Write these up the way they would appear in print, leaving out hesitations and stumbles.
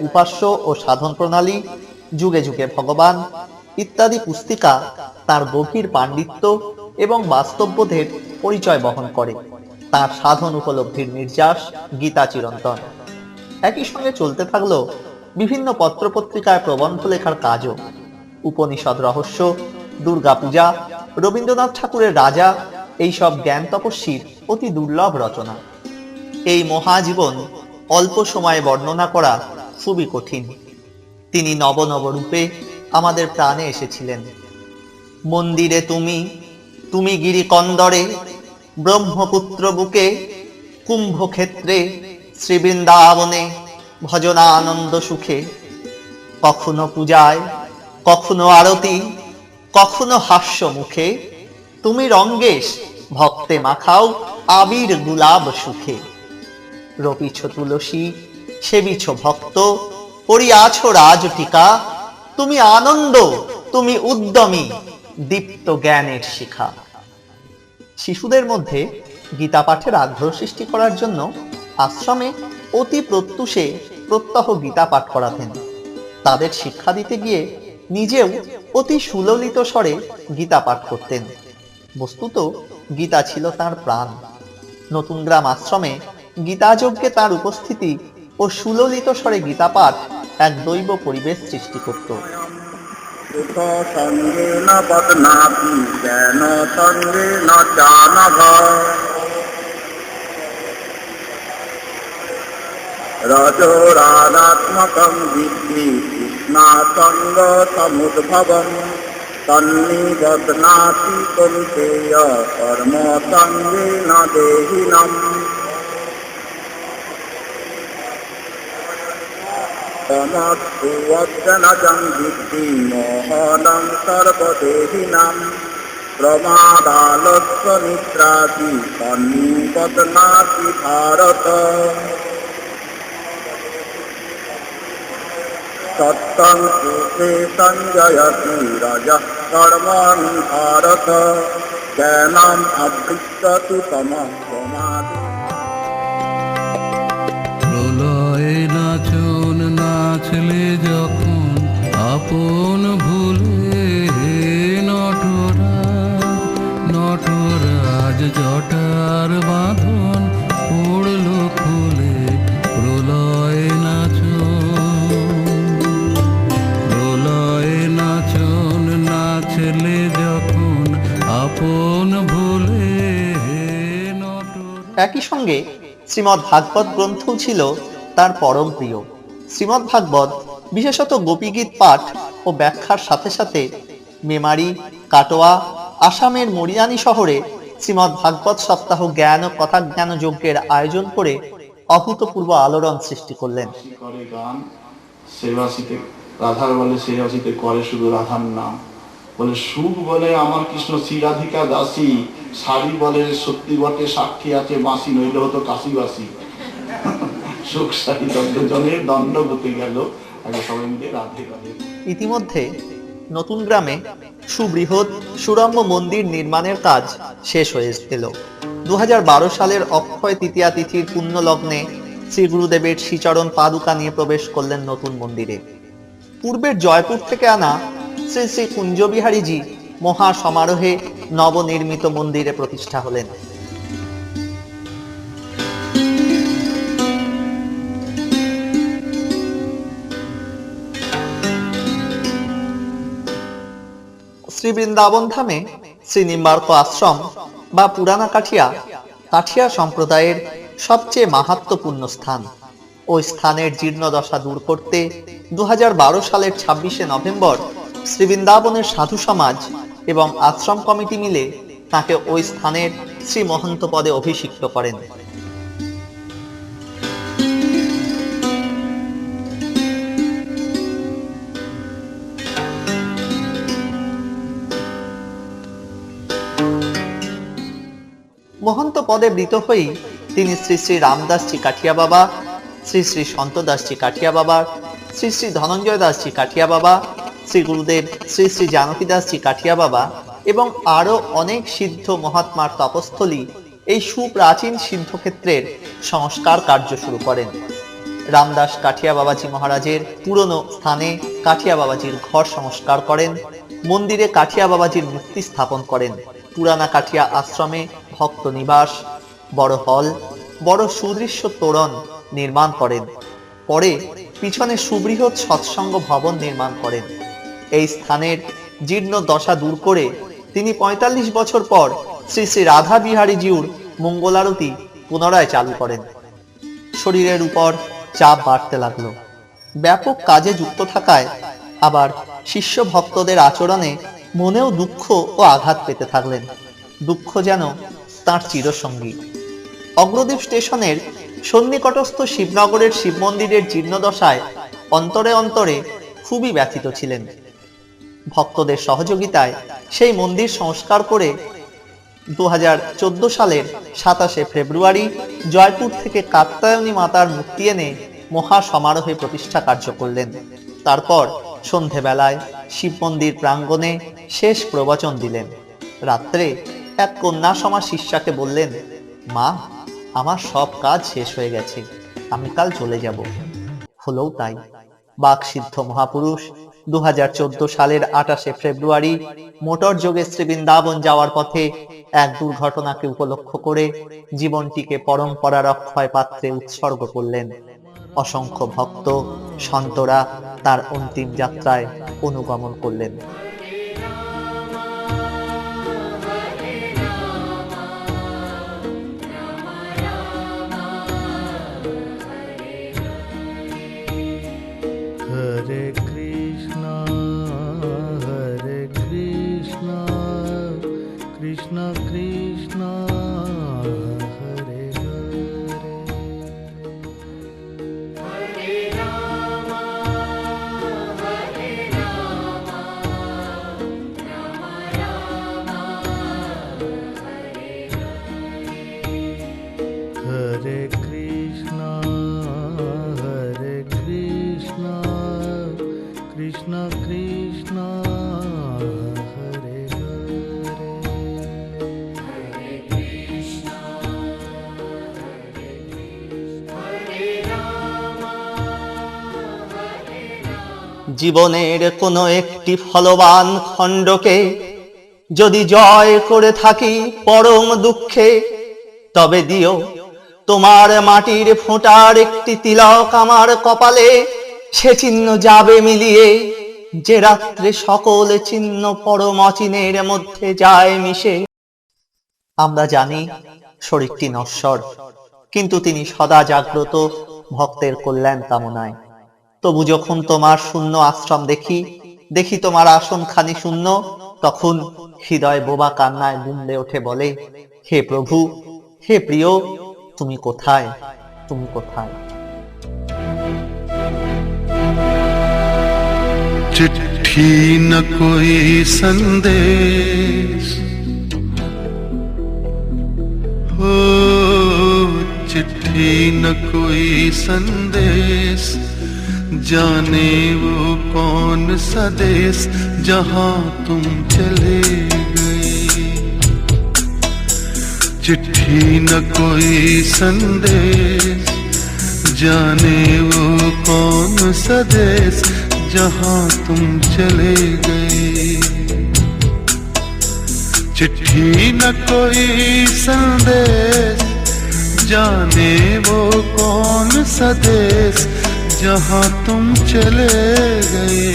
উপাস্য ও সাধন প্রণালী, যুগে যুগে ভগবান ইত্যাদি পুস্তিকা তার গভীর পাণ্ডিত্য এবং বাস্তববোধের পরিচয় বহন করে। তার সাধন উপলব্ধির নির্যাস গীতা চিরন্তন। একই সঙ্গে চলতে থাকলো বিভিন্ন পত্রপত্রিকায় প্রবন্ধ লেখার কাজও। উপনিষদ রহস্য, দুর্গা পূজা, রবীন্দ্রনাথ ঠাকুরের রাজা, এইসব জ্ঞান তপস্বীর অতি দুর্লভ রচনা। এই মহাজীবন অল্প সময়ে বর্ণনা করা খুবই কঠিন। তিনি নব নব রূপে আমাদের প্রাণে এসেছিলেন। মন্দিরে তুমি, তুমি গিরি কন্দরে, ব্রহ্মপুত্র বুকে, কুম্ভক্ষেত্রে, শ্রীবৃন্দাবনে, ভজনানন্দ সুখে। কখনো পূজায়, কখনো আরতি, কখনো হাস্য মুখে, তুমি রঙ্গেশ ভক্তে মাখাও আবির গুলাব সুখে। রপিছ তুলসী, সেবিছ ভক্ত, পড়িয়াছ রাজটিকা, তুমি আনন্দ, তুমি উদ্যমী, দীপ্ত জ্ঞানের শিখা। শিশুদের মধ্যে গীতা পাঠের আগ্রহ সৃষ্টি করার জন্য আশ্রমে অতি প্রত্যুষে প্রত্যহ গীতা পাঠ করাতেন। তাদের শিক্ষা দিতে গিয়ে নিজেও অতি সুললিত স্বরে গীতা পাঠ করতেন। বস্তুত গীতা ছিল তার প্রাণ। নতুন গ্রাম আশ্রমে গীতাযজ্ঞে তার উপস্থিতি ও সুললিত স্বরে গীতা পাঠ এক দৈব পরিবেশ সৃষ্টি করত। রজোরাদাত্মকং বিদ্ধি কৃষ্ণাসঙ্গ সমুদ্ভবম তন্নিবধ্নাতি কৌন্তেয় কর্ম সঙ্গেন দেহিনম। তমস্তু অজ্ঞানজং বিদ্ধি মোহনং সর্বদেহিনাম প্রমাদালস্য নিদ্রাদি তন্নিবধ্নাতি ভারত। সত্যং সুখে সঞ্জয়তি রজঃ কর্মণি ভারত জ্ঞানম অভৃচ্ছতি তমঃ প্রমাদে। প্রলয়ে নাচন নাচলে যখন আপন ভুলে, নটরাজ নটরাজ জটার বাঁধন পড়ল খুলে। প্রলয়ে নাচন নাচলে যখন আপন ভুলে। একই সঙ্গে শ্রীমদ্ ভাগবত গ্রন্থও ছিল তার পরম প্রিয়। শ্রীমদ্ ভাগবত বিশেষত গোপীগীত পাঠ ও ব্যাখ্যার সাথে সাথে মেমারি, কাটোয়া, আসামের মরিয়ানি শহরে শ্রীমদ্ ভাগবত সপ্তাহ জ্ঞান ও কথা জ্ঞান যজ্ঞের আয়োজন করে অভূতপূর্ব আলোড়ন সৃষ্টি করলেন। রাধার বলে সেবাসিতে করে শুধু রাধার নাম, বলে সুখ বলে আমার কৃষ্ণ শ্রীরাধিকা দাসী, শাড়ি বলে সত্যি বটে সাক্ষী আছে বাঁশি, নইলে হতো কাশিবাসী। সুখ শাড়ি দণ্ডজনের দণ্ড হতে গেল, আগে সবাই মিলে রাধে রাধে। ইতিমধ্যে নতুন গ্রামে সুবৃহৎ সুরম্য মন্দির নির্মাণের কাজ শেষ হয়ে এল। 2012 সালের অক্ষয় তৃতীয়া তিথির পুণ্য লগ্নে শ্রী গুরুদেবের শ্রীচরণ পাদুকা নিয়ে প্রবেশ করলেন নতুন মন্দিরে। পূর্বের জয়পুর থেকে আনা শ্রী শ্রী কুঞ্জবিহারীজি মহা সমারোহে নবনির্মিত মন্দিরে প্রতিষ্ঠা হলেন। শ্রী বৃন্দাবন ধামে শ্রী নিম্বার্ক আশ্রম বা পুরানা কাঠিয়া সম্প্রদায়ের সবচেয়ে মাহাত্ম্যপূর্ণ স্থান। ওই স্থানের জীর্ণদশা দূর করতে 2012 সালের 26শে নভেম্বর শ্রী বৃন্দাবনের সাধু সমাজ এবং আশ্রম কমিটি মিলে তাকে ওই স্থানের শ্রী মহন্ত পদে অভিষিক্ত করেন। মহন্ত পদে বৃত হয়েই তিনি শ্রী শ্রী রামদাসজি কাঠিয়া বাবা, শ্রী শ্রী সন্তদাসজি কাঠিয়া বাবা, শ্রী শ্রী ধনঞ্জয় দাসজি কাঠিয়া বাবা, শ্রী গুরুদেব শ্রী শ্রী জানকীদাসজি কাঠিয়া বাবা এবং আরো অনেক সিদ্ধ মহাত্মার তপস্থলী এই সুপ্রাচীন সিদ্ধক্ষেত্রের সংস্কার কার্য শুরু করেন। রামদাস কাঠিয়া বাবাজি মহারাজের পুরনো স্থানে কাঠিয়া বাবাজির ঘর সংস্কার করেন, মন্দিরে কাঠিয়া বাবাজির মূর্তি স্থাপন করেন, পুরানা কাঠিয়া আশ্রমে ভক্ত নিবাস, বড় হল, বড় সুদৃশ্য তোরণ নির্মাণ করেন। পরে পিছনে সুবৃহৎ সৎসঙ্গ ভবন নির্মাণ করেন। এই স্থানের জীর্ণ দশা দূর করে তিনি ৪৫ বছর পর শ্রী শ্রী রাধা বিহারীজিউর মঙ্গলারতি পুনরায় চালু করেন। শরীরের উপর চাপ বাড়তে লাগলো। ব্যাপক কাজে যুক্ত থাকায় আবার শিষ্য ভক্তদের আচরণে মনেও দুঃখ ও আঘাত পেতে থাকলেন। দুঃখ যেন তাঁর চিরসঙ্গী। অগ্রদ্বীপ স্টেশনের সন্নিকটস্থ শিবনগরের শিব মন্দিরের জীর্ণদশায় অন্তরে অন্তরে খুবই ব্যথিত ছিলেন। ভক্তদের সহযোগিতায় সেই মন্দির সংস্কার করে ২০১৪ সালের ২৭শে ফেব্রুয়ারি জয়পুর থেকে কাত্যায়নী মাতার মূর্তি এনে মহা সমারোহে প্রতিষ্ঠা কার্য করলেন। তারপর সন্ধেবেলায় শিব মন্দির প্রাঙ্গণে শেষ প্রবচন দিলেন। রাত্রে এক কন্যা সমা শিষ্যাকে বললেন, মা, আমার সব কাজ শেষ হয়ে গেছে, আমি কাল চলে যাব। হলোও তাই। বাকসিদ্ধ মহাপুরুষ ২০১৪ সালের ২৮শে ফেব্রুয়ারি মোটর যোগে শ্রী বৃন্দাবন যাওয়ার পথে এক দুর্ঘটনাকে উপলক্ষ করে জীবনটিকে পরম্পরার অক্ষয় পাত্রে উৎসর্গ করলেন। অসংখ্য ভক্ত সন্তরা তার অন্তিম যাত্রায় অনুগমন করলেন। হরে কৃষ্ণ কৃষ্ণ কৃষ্ণ হরে হরে কৃষ্ণ কৃষ্ণ কৃষ্ণ হরে জীবনের কোনো একটি ফলবান খণ্ডকে যদি জয় করে থাকি পরম দুঃখে, তবে দিও তোমার মাটির ফোঁটার একটি তিলক আমার কপালে। সে চিহ্ন যাবে মিলিয়ে যে রাত্রে সকল চিহ্ন পরম অচিনের মধ্যে যায় মিশে। আমরা জানি শরীরটি নশ্বর, কিন্তু তিনি সদা জাগ্রত ভক্তের কল্যাণ কামনায়। তবু যখন তোমার শূন্য আশ্রম দেখি তোমার আসনখানি শূন্য, তখন হৃদয় বোবা কান্নায় বুমড়ে ওঠে, বলে, হে প্রভু, হে প্রিয়, তুমি কোথায়, তুমি কোথায়। चिट्ठी न कोई संदेश हो, चिट्ठी न कोई संदेश, जाने वो कौन सा देश जहां तुम चले गए। चिट्ठी न कोई संदेश, जाने वो कौन सा देश जहां तुम चले गए। चिट्ठी न कोई संदेश, जाने वो कौन सा देश जहां तुम चले गए,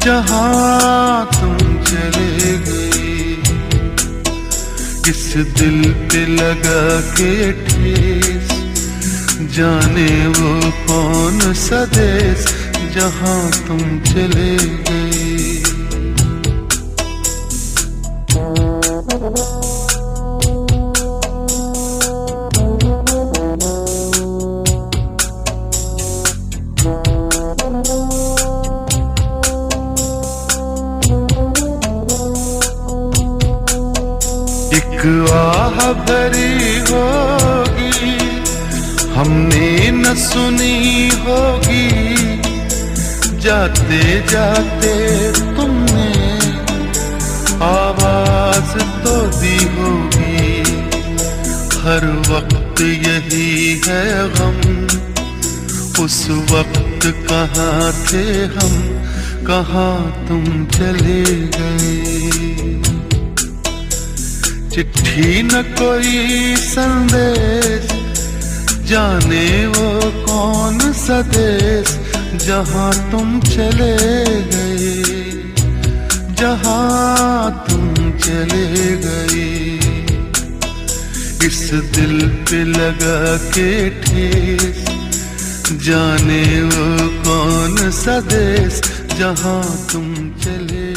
जहां तुम चले गए। किस दिल पे लगा के ठेस, जाने वो कौन सा देश जहां तुम चले गए। एक आह भरी होगी हमने न सुनी होगी, जाते जाते तुमने आवाज तो दी होगी। हर वक्त यही है गम, उस वक्त कहाँ थे हम, कहाँ तुम चले गए। चिट्ठी न कोई संदेश, जाने वो कौन सा देश, जहाँ तुम चले गए, जहाँ तुम चले गए। इस दिल पे लगा के ठेस, जाने वो कौन सा देश, जहाँ तुम चले